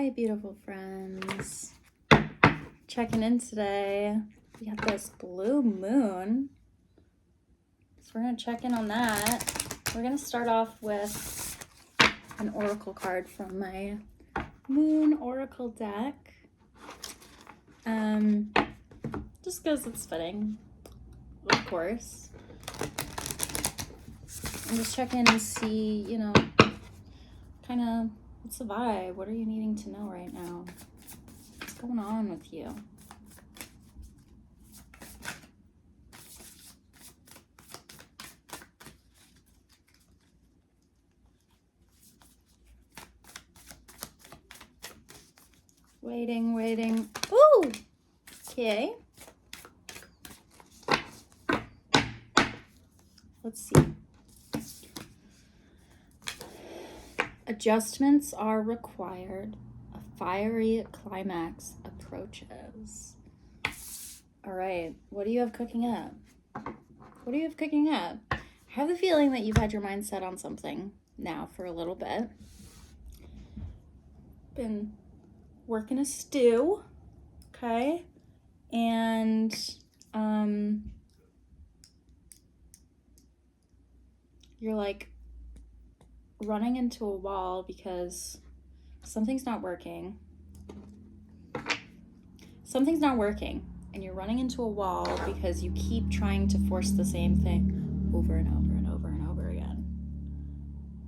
Hi, beautiful friends. Checking in today. We got this blue moon. So we're going to check in on that. We're going to start off with an oracle card from my moon oracle deck. Just because it's fitting, of course. And just check in and see, kind of what's the vibe? What are you needing to know right now? What's going on with you? Waiting. Ooh! Okay. Let's see. Adjustments are required. A fiery climax approaches. All right. What do you have cooking up? I have the feeling that you've had your mind set on something now for a little bit. Been working a stew. Okay. And you're like running into a wall because something's not working. And you're running into a wall because you keep trying to force the same thing over and over and over and over again.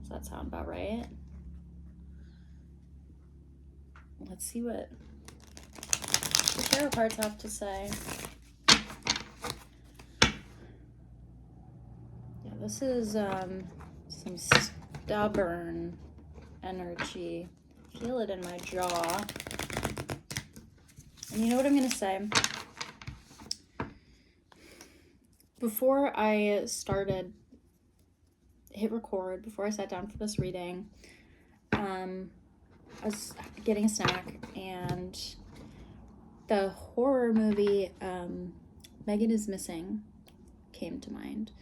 Does that sound about right? Let's see what the tarot cards have to say. Yeah, this is some stubborn energy. Feel it in my jaw. And you know what I'm going to say? Before I hit record, before I sat down for this reading, I was getting a snack, and the horror movie Megan is Missing came to mind.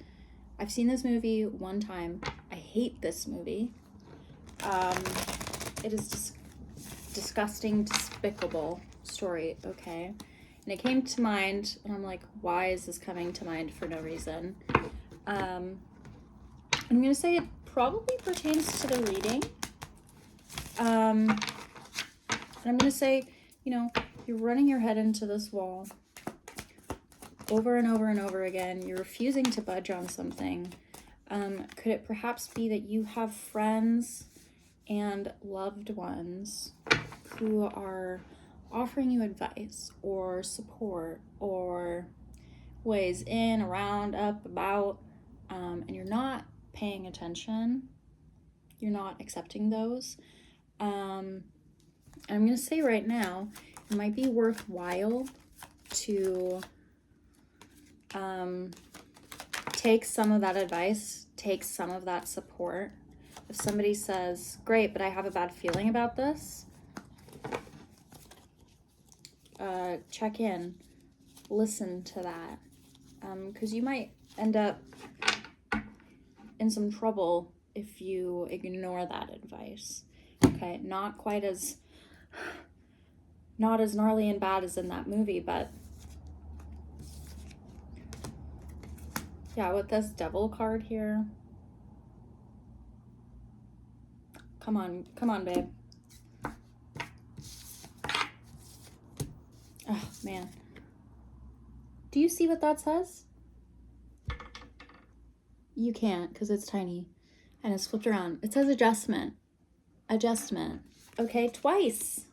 I've seen this movie one time. I hate this movie. It is disgusting, despicable story, okay? And it came to mind, and I'm like, why is this coming to mind for no reason? I'm going to say it probably pertains to the reading. And I'm going to say, you're running your head into this wall over and over and over again. You're refusing to budge on something. Could it perhaps be that you have friends and loved ones who are offering you advice or support or ways in, around, up, about, and you're not paying attention? You're not accepting those. I'm going to say right now, it might be worthwhile to take some of that advice, take some of that support. If somebody says, great, but I have a bad feeling about this, check in, listen to that, because you might end up in some trouble if you ignore that advice. Okay, not as gnarly and bad as in that movie, but yeah, with this devil card here. Come on, babe. Oh, man. Do you see what that says? You can't, because it's tiny and it's flipped around. It says adjustment. Okay, twice.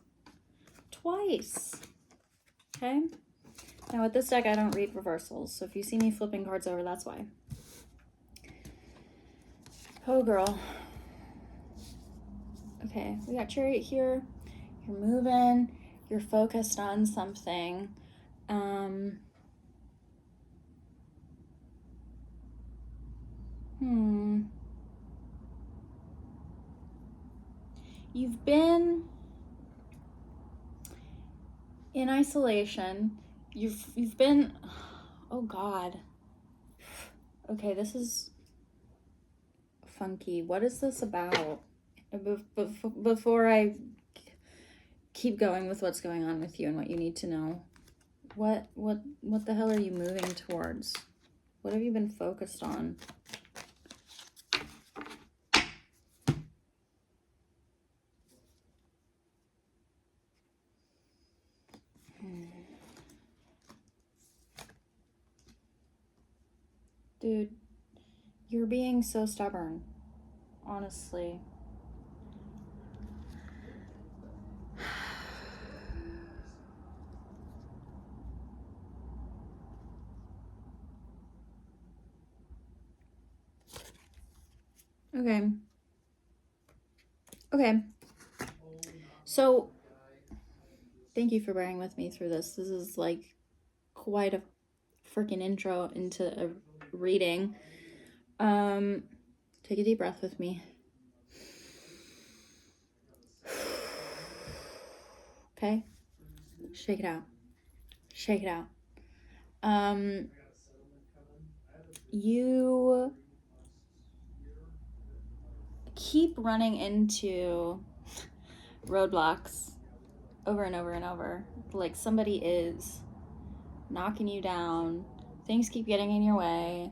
Okay? Now with this deck, I don't read reversals, so if you see me flipping cards over, that's why. Oh, girl. Okay, we got Chariot here. You're moving. You're focused on something. You've been in isolation. You've been, oh God. Okay, this is funky. What is this about? Before I keep going with what's going on with you and what you need to know. What the hell are you moving towards? What have you been focused on? Dude, you're being so stubborn, honestly. Okay. Okay. So, thank you for bearing with me through this. This is like quite a freaking intro into a reading. Take a deep breath with me. Okay? Shake it out. Shake it out. You keep running into roadblocks over and over and over. Like somebody is knocking you down. Things keep getting in your way.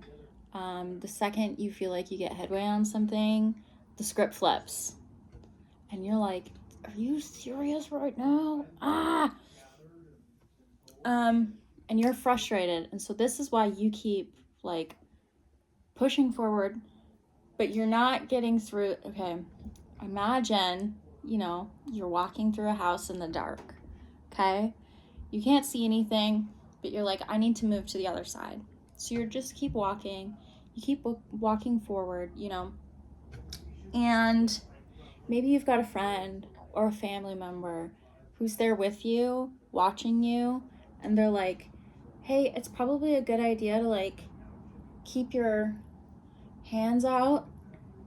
The second you feel like you get headway on something, the script flips. And you're like, are you serious right now? And you're frustrated. And so this is why you keep like pushing forward, but you're not getting through. Okay, imagine, you're walking through a house in the dark. Okay, you can't see anything, but you're like, I need to move to the other side. So you just keep walking. You keep walking forward, and maybe you've got a friend or a family member who's there with you, watching you, and they're like, hey, it's probably a good idea to like keep your hands out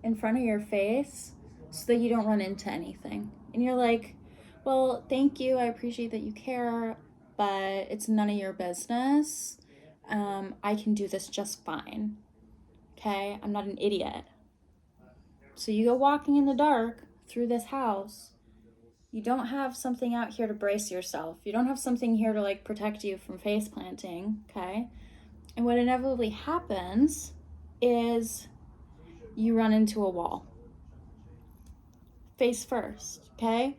in front of your face so that you don't run into anything. And you're like, well, thank you, I appreciate that you care, but it's none of your business. I can do this just fine. Okay, I'm not an idiot. So you go walking in the dark through this house. You don't have something out here to brace yourself. You don't have something here to like protect you from face planting, okay? And what inevitably happens is you run into a wall. Face first, okay?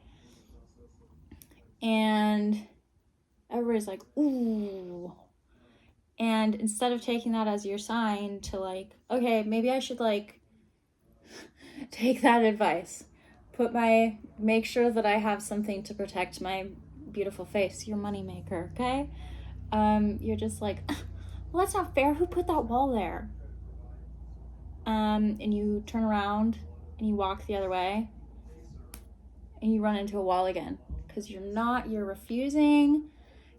And everybody's like, ooh. And instead of taking that as your sign to like, okay, maybe I should like take that advice. Make sure that I have something to protect my beautiful face, your moneymaker, okay? You're just like, well, that's not fair. Who put that wall there? And you turn around and you walk the other way and you run into a wall again because you're refusing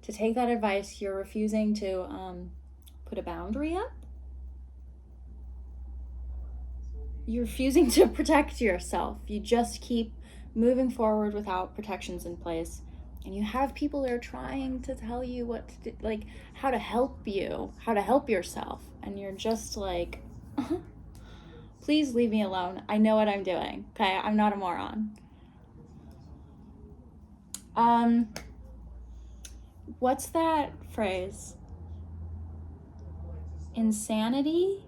to take that advice. You're refusing to put a boundary up. You're refusing to protect yourself. You just keep moving forward without protections in place. And you have people that are trying to tell you what to do, like how to help you, how to help yourself. And you're just like, please leave me alone. I know what I'm doing. Okay, I'm not a moron. What's that phrase? Insanity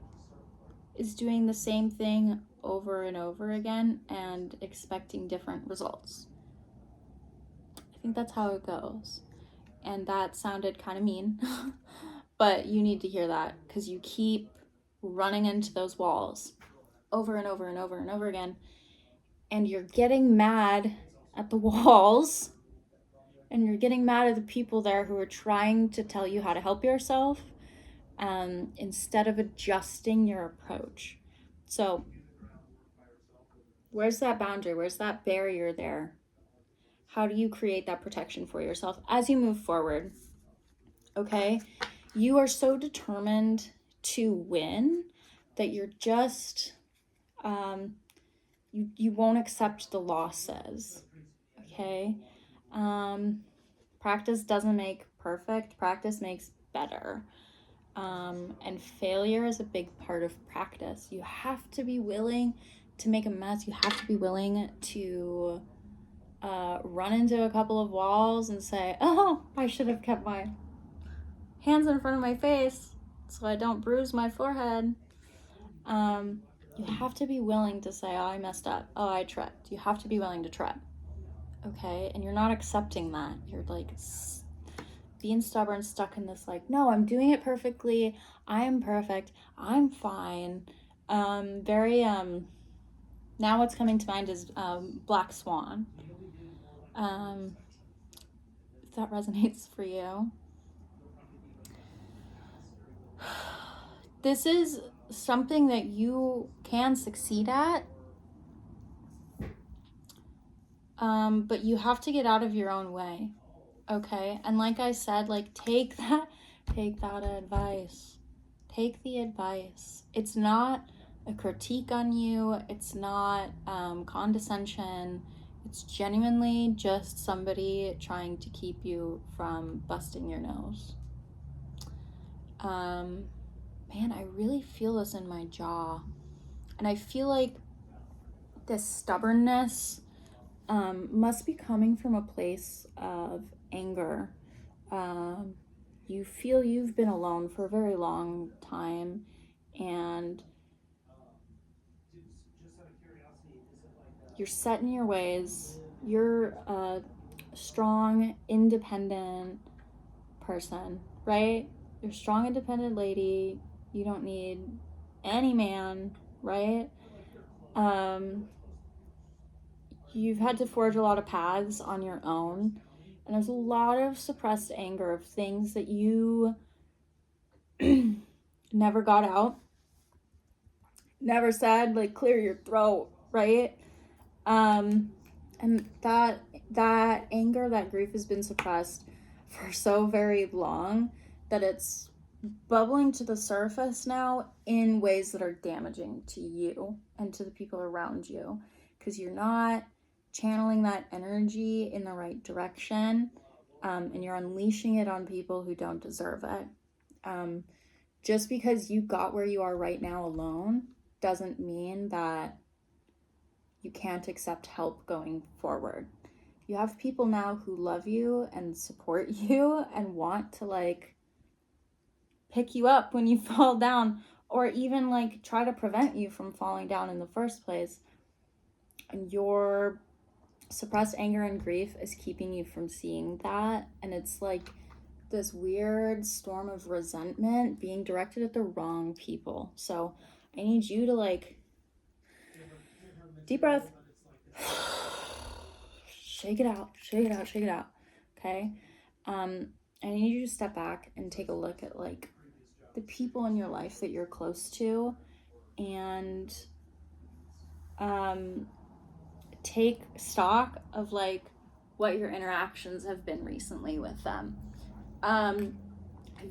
is doing the same thing over and over again and expecting different results. I think that's how it goes. And that sounded kind of mean, but you need to hear that because you keep running into those walls over and over and over and over again. And you're getting mad at the walls and you're getting mad at the people there who are trying to tell you how to help yourself instead of adjusting your approach. So where's that boundary? Where's that barrier there? How do you create that protection for yourself as you move forward? Okay, you are so determined to win that you're just you won't accept the losses. Okay, practice doesn't make perfect. Practice makes better. And failure is a big part of practice. You have to be willing to make a mess. You have to be willing to run into a couple of walls and say, oh, I should have kept my hands in front of my face so I don't bruise my forehead. You have to be willing to say, oh, I messed up. Oh, I tripped. You have to be willing to trip. Okay? And you're not accepting that. You're like being stubborn, stuck in this like, no, I'm doing it perfectly. I am perfect. I'm fine. Now what's coming to mind is Black Swan. If that resonates for you. This is something that you can succeed at, but you have to get out of your own way, okay? And like I said, like take that advice. Take the advice. It's not a critique on you. It's not condescension. It's genuinely just somebody trying to keep you from busting your nose. Man, I really feel this in my jaw. And I feel like this stubbornness must be coming from a place of anger. You feel you've been alone for a very long time, and you're set in your ways. You're a strong, independent person, right? You're a strong, independent lady. You don't need any man, right? You've had to forge a lot of paths on your own, and there's a lot of suppressed anger of things that you never got out, never said, like clear your throat, right? And that anger, that grief has been suppressed for so very long that it's bubbling to the surface now in ways that are damaging to you and to the people around you, because you're not channeling that energy in the right direction, and you're unleashing it on people who don't deserve it. Just because you got where you are right now alone doesn't mean that you can't accept help going forward. You have people now who love you and support you and want to like pick you up when you fall down, or even like try to prevent you from falling down in the first place. And your suppressed anger and grief is keeping you from seeing that, and it's like this weird storm of resentment being directed at the wrong people. So I need you to like deep breath, shake it out, okay? I need you to step back and take a look at like the people in your life that you're close to, and take stock of like what your interactions have been recently with them. Have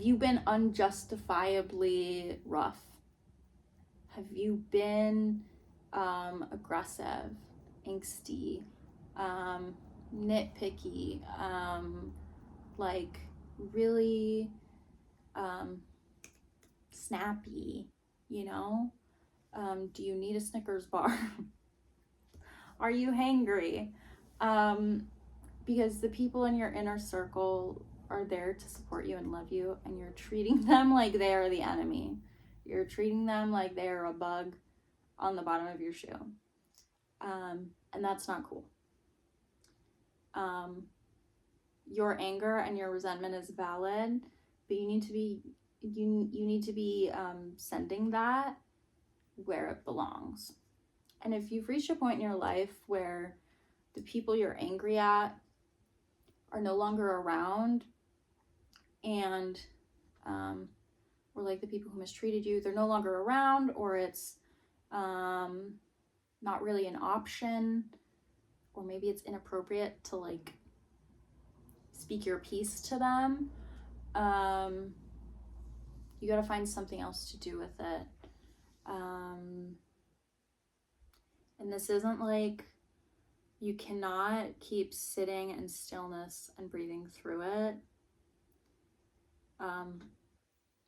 you been unjustifiably rough? Have you been aggressive, angsty, nitpicky, like really snappy, you know? Do you need a Snickers bar? Are you hangry? Because the people in your inner circle are there to support you and love you, and you're treating them like they are the enemy. You're treating them like they are a bug on the bottom of your shoe. And that's not cool. Your anger and your resentment is valid, but you need to be sending that where it belongs. And if you've reached a point in your life where the people you're angry at are no longer around, and or like the people who mistreated you, they're no longer around, or it's not really an option, or maybe it's inappropriate to like speak your piece to them, you got to find something else to do with it. And this isn't like, you cannot keep sitting in stillness and breathing through it.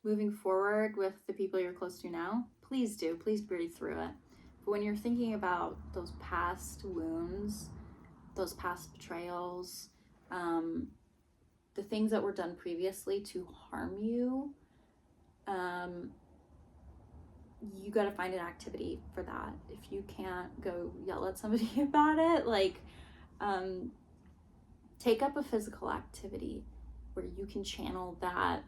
Moving forward with the people you're close to now, please breathe through it. But when you're thinking about those past wounds, those past betrayals, the things that were done previously to harm you, you got to find an activity for that. If you can't go yell at somebody about it, like, take up a physical activity where you can channel that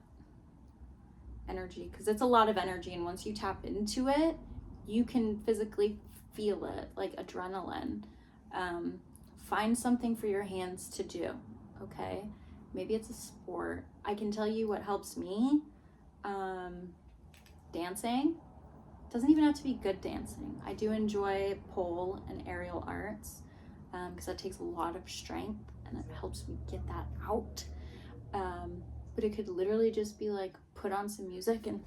energy, because it's a lot of energy, and once you tap into it, you can physically feel it, like adrenaline. Find something for your hands to do, okay? Maybe it's a sport. I can tell you what helps me. Dancing. Doesn't even have to be good dancing. I do enjoy pole and aerial arts, because that takes a lot of strength and it helps me get that out. But it could literally just be like, put on some music and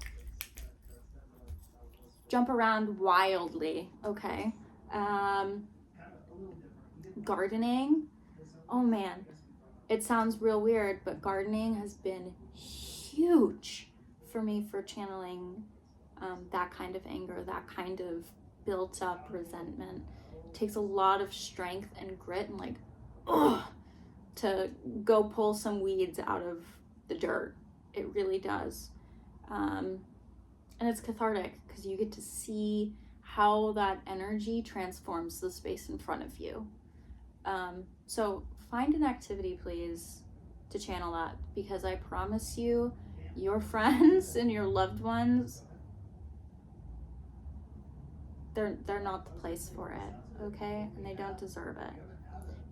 jump around wildly, okay? Gardening. Oh man, it sounds real weird, but gardening has been huge for me for channeling that kind of anger, that kind of built up resentment. It takes a lot of strength and grit and like, to go pull some weeds out of the dirt. It really does. And it's cathartic because you get to see how that energy transforms the space in front of you. So find an activity, please, to channel that, because I promise you, your friends and your loved ones, they're not the place for it, okay? And they don't deserve it.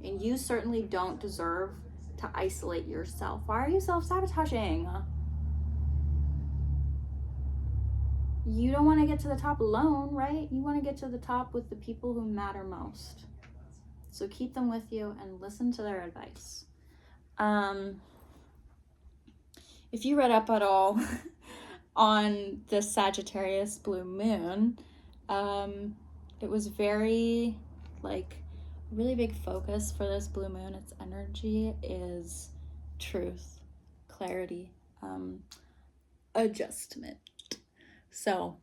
And you certainly don't deserve to isolate yourself. Why are you self-sabotaging? You don't want to get to the top alone, right? You want to get to the top with the people who matter most. So keep them with you and listen to their advice. If you read up at all on the Sagittarius blue moon, it was very, like, really big focus for this blue moon. Its energy is truth, clarity, adjustment. So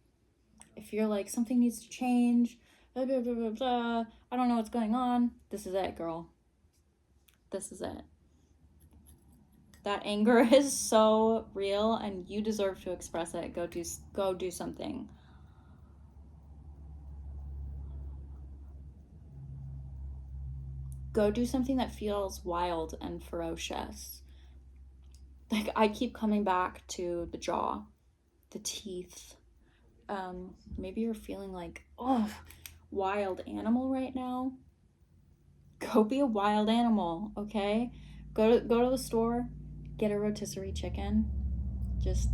if you're like, something needs to change, blah, blah, blah, blah, blah, I don't know what's going on, this is it, girl. This is it. That anger is so real and you deserve to express it. Go do something. Go do something that feels wild and ferocious. Like, I keep coming back to the jaw, the teeth. Maybe you're feeling like, wild animal right now. Go be a wild animal, okay? Go to the store, get a rotisserie chicken. Just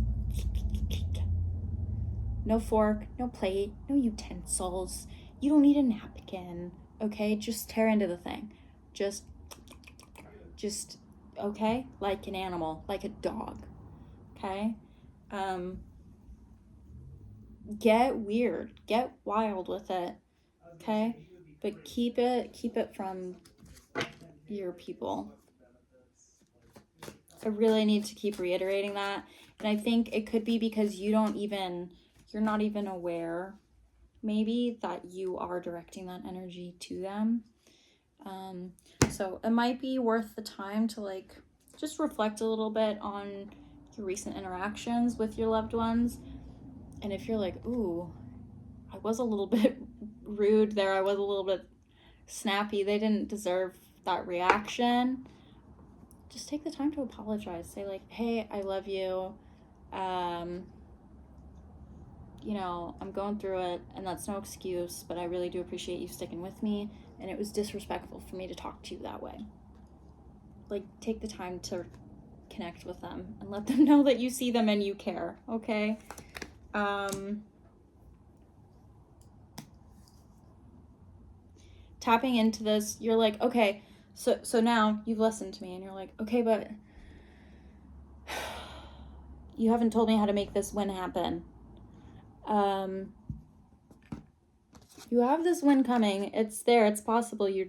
no fork, no plate, no utensils. You don't need a napkin, okay? Just tear into the thing. Just okay? Like an animal, like a dog, okay? Get weird, get wild with it, okay? But keep it from your people. I really need to keep reiterating that. And I think it could be because you're not even aware, maybe, that you are directing that energy to them. So it might be worth the time to, like, just reflect a little bit on your recent interactions with your loved ones. And if you're like, ooh, I was a little bit rude there, I was a little bit snappy, they didn't deserve that reaction, just take the time to apologize. Say like, hey, I love you. I'm going through it, and that's no excuse, but I really do appreciate you sticking with me, and it was disrespectful for me to talk to you that way. Like, take the time to connect with them and let them know that you see them and you care, okay? Tapping into this, you're like, okay, so now you've listened to me, and you're like, okay, but you haven't told me how to make this win happen. You have this win coming. It's there. It's possible. You're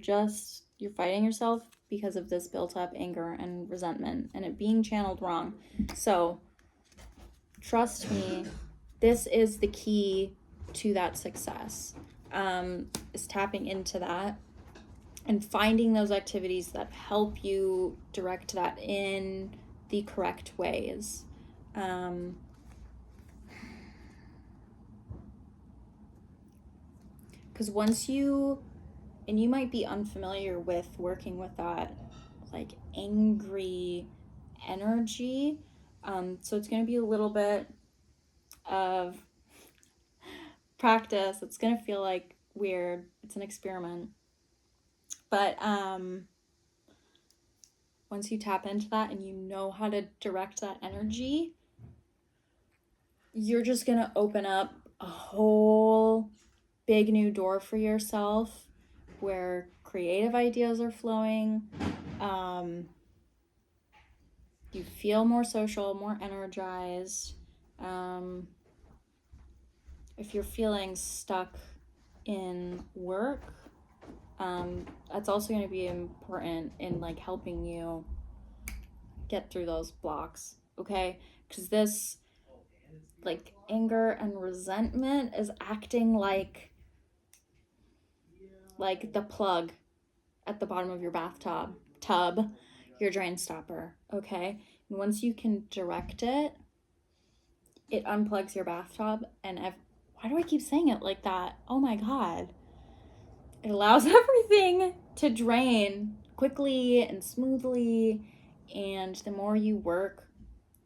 fighting yourself because of this built up anger and resentment and it being channeled wrong. So trust me, this is the key to that success, is tapping into that and finding those activities that help you direct that in the correct ways. Because once you, and you might be unfamiliar with working with that like angry energy, so it's going to be a little bit of practice. It's going to feel like weird. It's an experiment. But once you tap into that and you know how to direct that energy, you're just going to open up a whole big new door for yourself where creative ideas are flowing. You feel more social, more energized. If you're feeling stuck in work, that's also going to be important in like helping you get through those blocks, okay? Because this like anger and resentment is acting like the plug at the bottom of your bathtub, your drain stopper, okay? And once you can direct it, it unplugs your bathtub. And why do I keep saying it like that? Oh my God. It allows everything to drain quickly and smoothly. And the more you work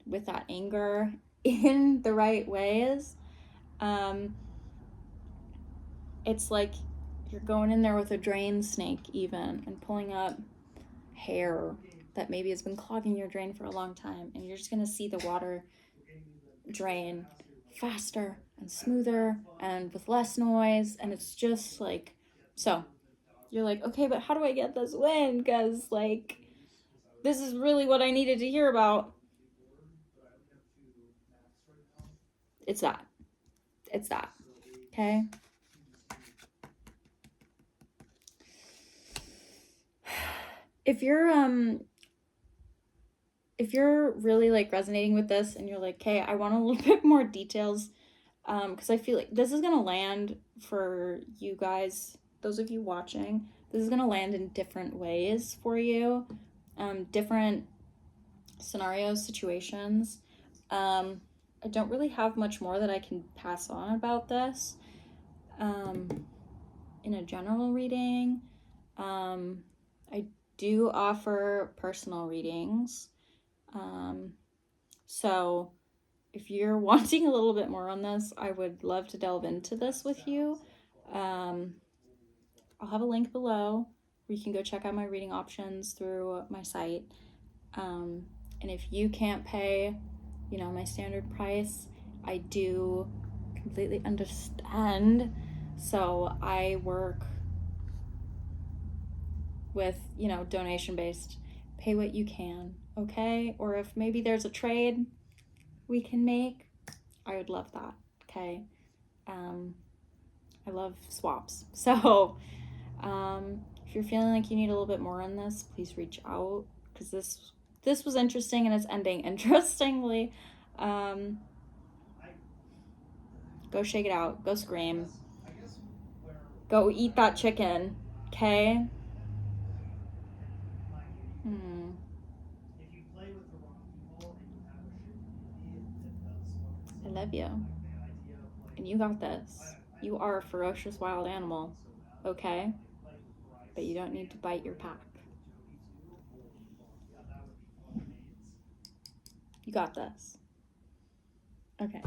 with that anger in the right ways, it's like you're going in there with a drain snake even and pulling up hair that maybe has been clogging your drain for a long time, and you're just going to see the water drain faster and smoother and with less noise. And it's just like, so you're like, okay, but how do I get this win? Because like this is really what I needed to hear about. It's that. Okay. If you're really like resonating with this and you're like, hey, I want a little bit more details, because I feel like this is gonna land for you guys, those of you watching, this is gonna land in different ways for you, different scenarios, situations. I don't really have much more that I can pass on about this in a general reading. I do offer personal readings. So if you're wanting a little bit more on this, I would love to delve into this with you. I'll have a link below where you can go check out my reading options through my site. And if you can't pay, my standard price, I do completely understand. So I work with, donation based, pay what you can, okay? Or if maybe there's a trade we can make, I would love that, okay? I love swaps. So if you're feeling like you need a little bit more on this, please reach out, because this was interesting and it's ending interestingly. Go shake it out. Go scream. Go eat that chicken, okay? I love you. And you got this. You are a ferocious wild animal, okay? But you don't need to bite your pack. You got this. Okay.